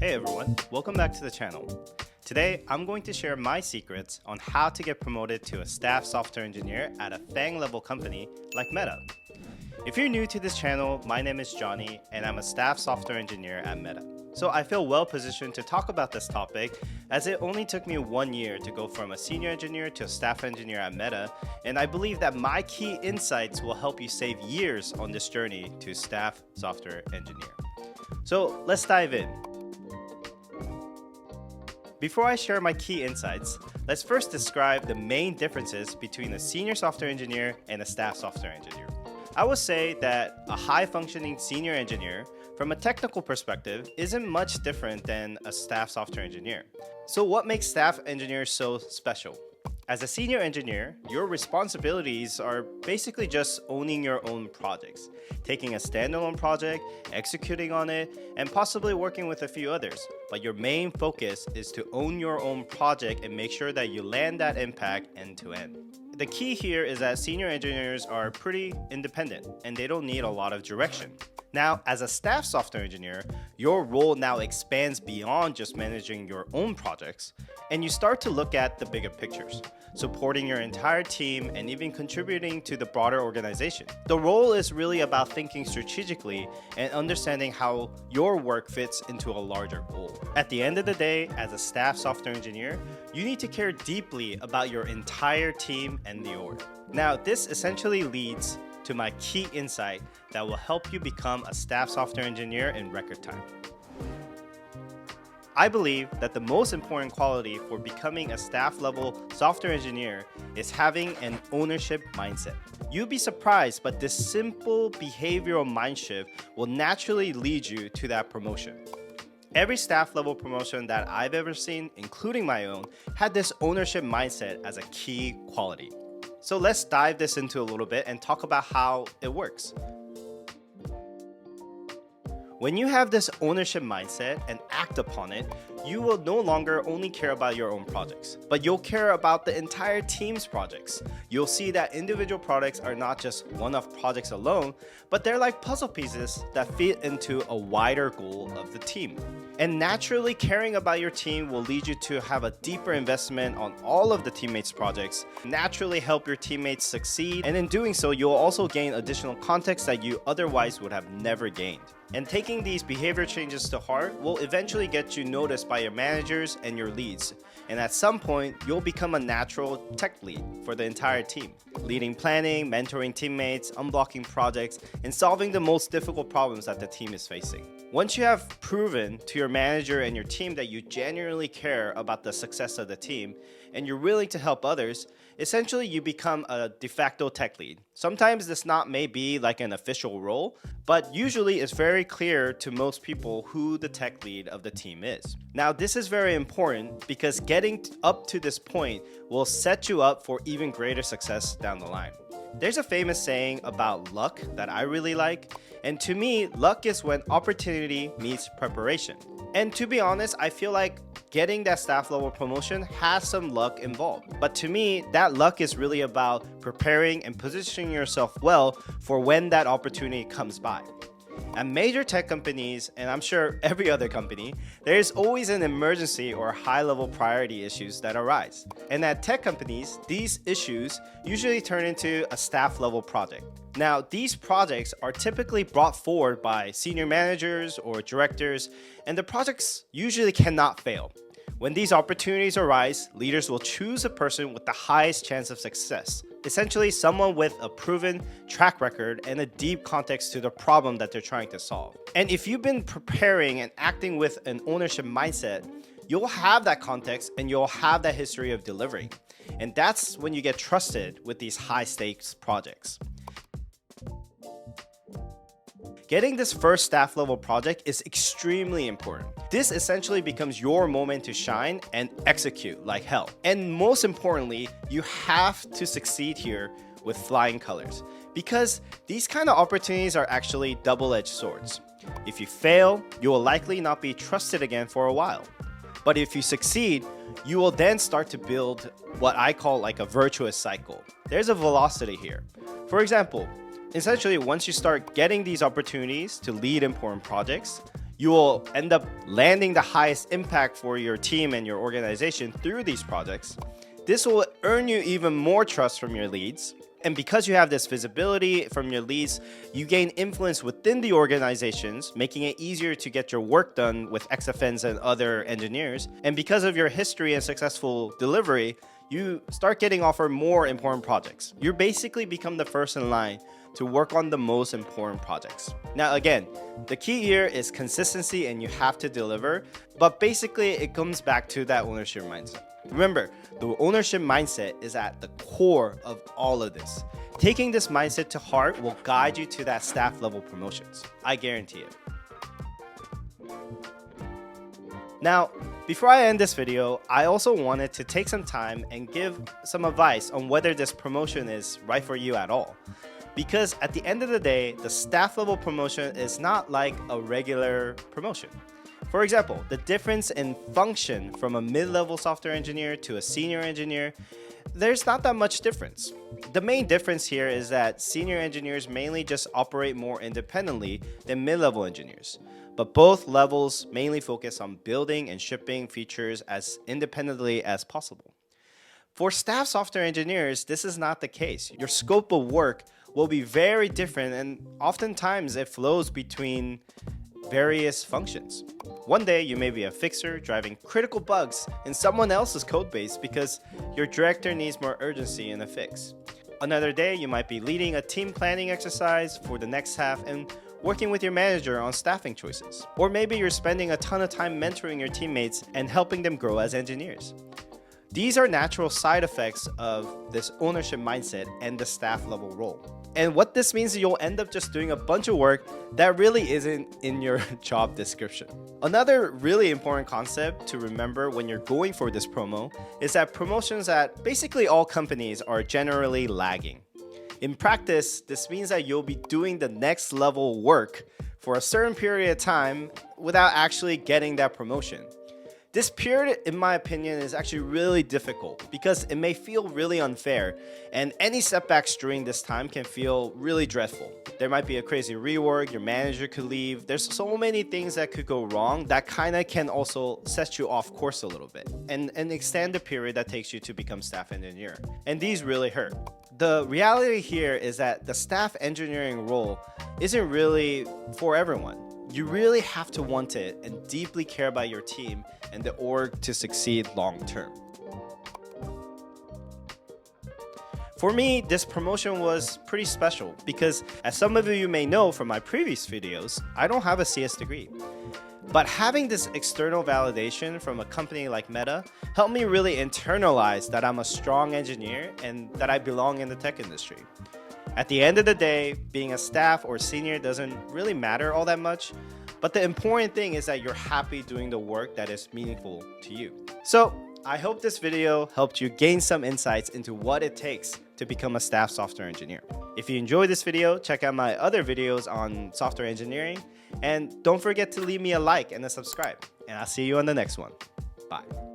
Hey everyone, welcome back to the channel. Today, I'm going to share my secrets on how to get promoted to a staff software engineer at a FAANG-level company like Meta. If you're new to this channel, my name is Johnny and I'm a staff software engineer at Meta. So I feel well positioned to talk about this topic as it only took me 1 year to go from a senior engineer to a staff engineer at Meta, and I believe that my key insights will help you save years on this journey to staff software engineer. So let's dive in. Before I share my key insights, let's first describe the main differences between a senior software engineer and a staff software engineer. I would say that a high-functioning senior engineer, from a technical perspective, isn't much different than a staff software engineer. So what makes staff engineers so special? As a senior engineer, your responsibilities are basically just owning your own projects, taking a standalone project, executing on it, and possibly working with a few others. But your main focus is to own your own project and make sure that you land that impact end to end. The key here is that senior engineers are pretty independent and they don't need a lot of direction. Now, as a staff software engineer, your role now expands beyond just managing your own projects, and you start to look at the bigger pictures, supporting your entire team and even contributing to the broader organization. The role is really about thinking strategically and understanding how your work fits into a larger goal. At the end of the day, as a staff software engineer, you need to care deeply about your entire team and the org. Now, this essentially leads to my key insight that will help you become a staff software engineer in record time. I believe that the most important quality for becoming a staff level software engineer is having an ownership mindset. You'll be surprised, but this simple behavioral mind shift will naturally lead you to that promotion. Every staff level promotion that I've ever seen, including my own, had this ownership mindset as a key quality. So let's dive this into a little bit and talk about how it works. When you have this ownership mindset and act upon it, you will no longer only care about your own projects, but you'll care about the entire team's projects. You'll see that individual products are not just one-off projects alone, but they're like puzzle pieces that fit into a wider goal of the team. And naturally, caring about your team will lead you to have a deeper investment on all of the teammates' projects, naturally help your teammates succeed, and in doing so, you'll also gain additional context that you otherwise would have never gained. And taking these behavior changes to heart will eventually get you noticed by your managers and your leads. And at some point, you'll become a natural tech lead for the entire team, leading planning, mentoring teammates, unblocking projects, and solving the most difficult problems that the team is facing. Once you have proven to your manager and your team that you genuinely care about the success of the team, and you're willing to help others, essentially you become a de facto tech lead. Sometimes this may be like an official role, but usually it's very clear to most people who the tech lead of the team is. Now, this is very important because getting up to this point will set you up for even greater success down the line. There's a famous saying about luck that I really like, and to me, luck is when opportunity meets preparation. And to be honest, I feel like getting that staff level promotion has some luck involved. But to me, that luck is really about preparing and positioning yourself well for when that opportunity comes by. At major tech companies, and I'm sure every other company, there is always an emergency or high-level priority issues that arise. And at tech companies, these issues usually turn into a staff-level project. Now, these projects are typically brought forward by senior managers or directors, and the projects usually cannot fail. When these opportunities arise, leaders will choose a person with the highest chance of success. Essentially, someone with a proven track record and a deep context to the problem that they're trying to solve. And if you've been preparing and acting with an ownership mindset, you'll have that context and you'll have that history of delivering. And that's when you get trusted with these high-stakes projects. Getting this first staff level project is extremely important. This essentially becomes your moment to shine and execute like hell. And most importantly, you have to succeed here with flying colors, because these kind of opportunities are actually double-edged swords. If you fail, you will likely not be trusted again for a while. But if you succeed, you will then start to build what I call like a virtuous cycle. There's a velocity here. For example, essentially, once you start getting these opportunities to lead important projects, You will end up landing the highest impact for your team and your organization through these projects. This will earn you even more trust from your leads. And because you have this visibility from your leads, you gain influence within the organizations, making it easier to get your work done with XFNs and other engineers. And because of your history and successful delivery, you start getting offered more important projects. You basically become the first in line to work on the most important projects. Now again, the key here is consistency and you have to deliver, but basically it comes back to that ownership mindset. Remember, the ownership mindset is at the core of all of this. Taking this mindset to heart will guide you to that staff level promotions. I guarantee it. Now, before I end this video, I also wanted to take some time and give some advice on whether this promotion is right for you at all. Because at the end of the day, the staff level promotion is not like a regular promotion. For example, the difference in function from a mid-level software engineer to a senior engineer, there's not that much difference. The main difference here is that senior engineers mainly just operate more independently than mid-level engineers. But both levels mainly focus on building and shipping features as independently as possible. For staff software engineers, this is not the case. Your scope of work will be very different, and oftentimes it flows between various functions. One day you may be a fixer driving critical bugs in someone else's code base because your director needs more urgency in a fix. Another day you might be leading a team planning exercise for the next half and working with your manager on staffing choices. Or maybe you're spending a ton of time mentoring your teammates and helping them grow as engineers. These are natural side effects of this ownership mindset and the staff level role. And what this means is you'll end up just doing a bunch of work that really isn't in your job description. Another really important concept to remember when you're going for this promo is that promotions at basically all companies are generally lagging. In practice, this means that you'll be doing the next level work for a certain period of time without actually getting that promotion. This period, in my opinion, is actually really difficult because it may feel really unfair, and any setbacks during this time can feel really dreadful. There might be a crazy rework, your manager could leave. There's so many things that could go wrong that kind of can also set you off course a little bit and extend the period that takes you to become staff engineer. And these really hurt. The reality here is that the staff engineering role isn't really for everyone. You really have to want it and deeply care about your team and the org to succeed long term. For me, this promotion was pretty special because, as some of you may know from my previous videos, I don't have a CS degree. But having this external validation from a company like Meta helped me really internalize that I'm a strong engineer and that I belong in the tech industry. At the end of the day, being a staff or senior doesn't really matter all that much, but the important thing is that you're happy doing the work that is meaningful to you. So I hope this video helped you gain some insights into what it takes to become a staff software engineer. If you enjoyed this video, check out my other videos on software engineering, and don't forget to leave me a like and a subscribe, and I'll see you on the next one. Bye.